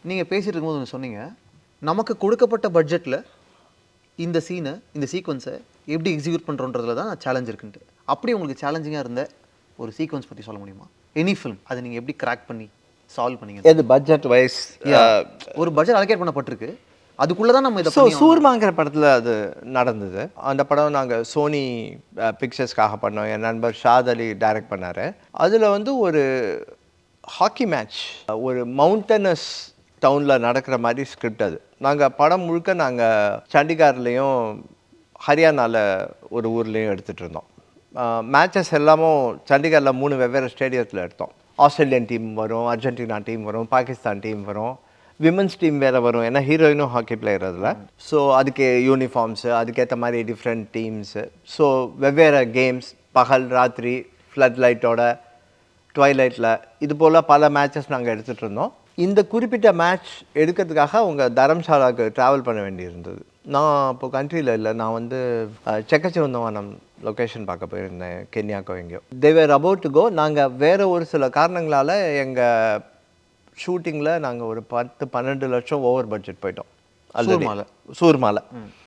நீங்கள் பேசிகிட்டு இருக்கும்போது ஒன்று சொன்னீங்க, நமக்கு கொடுக்கப்பட்ட பட்ஜெட்டில் இந்த சீனை இந்த சீக்வன்ஸை எப்படி எக்ஸிக்யூட் பண்ணுறோன்றதுல தான் சேலஞ்ச் இருக்குன்ட்டு. அப்படி உங்களுக்கு சேலஞ்சிங்காக இருந்த ஒரு சீக்வன்ஸ் பற்றி சொல்ல முடியுமா? எனி ஃபிலிம் அதை நீங்கள் எப்படி கிராக் பண்ணி சால்வ் பண்ணீங்க? எது பட்ஜெட் வைஸ்? ஒரு பட்ஜெட் அலோகேட் பண்ணப்பட்டிருக்கு, அதுக்குள்ளே தான் நம்ம இதை சூர்மாங்கிற படத்தில் அது நடந்தது. அந்த படம் நாங்கள் சோனி பிக்சர்ஸ்க்காக பண்ணோம். என் நண்பர் ஷாத் அலி டைரக்ட் பண்ணார். அதில் வந்து ஒரு ஹாக்கி மேட்ச், ஒரு மவுண்டனஸ் டவுனில் நடக்கிற மாதிரி ஸ்கிரிப்ட். அது நாங்கள் படம் முழுக்க நாங்கள் சண்டிகார்லேயும் ஹரியானாவில் ஒரு ஊர்லேயும் எடுத்துகிட்டு இருந்தோம். மேட்சஸ் எல்லாமும் சண்டிகரில் 3 வெவ்வேறு ஸ்டேடியத்தில் எடுத்தோம். ஆஸ்திரேலியன் டீம் வரும், அர்ஜென்டினா டீம் வரும், பாகிஸ்தான் டீம் வரும், விமன்ஸ் டீம் வேறு வரும். ஏன்னா ஹீரோயினும் ஹாக்கி பிளேயர் அதில். ஸோ அதுக்கு யூனிஃபார்ம்ஸு, அதுக்கேற்ற மாதிரி டிஃப்ரெண்ட் டீம்ஸு. ஸோ வெவ்வேறு கேம்ஸ், பகல் ராத்திரி, ஃப்ளட் லைட்டோட, ட்வைலைட்டில், இது போல் பல மேட்சஸ் நாங்கள் எடுத்துகிட்டு இருந்தோம். இந்த குறிப்பிட்ட மேட்ச் எடுக்கிறதுக்காக அவங்க தரம்சாலாவுக்கு ட்ராவல் பண்ண வேண்டியிருந்தது. நான் இப்போது கண்ட்ரியில் இல்லை, நான் வந்து செக்கச்சிவந்தவானம் லொக்கேஷன் பார்க்க போயிருந்தேன், கென்யாக்கோ எங்கேயோ. தேவர் அபவுட் டு கோ. நாங்கள் வேறு ஒரு சில காரணங்களால் எங்கள் ஷூட்டிங்கில் நாங்கள் ஒரு 10-12 லட்சம் ஓவர் பட்ஜெட் போயிட்டோம். ஆல்ரெடி சூர்மாலை.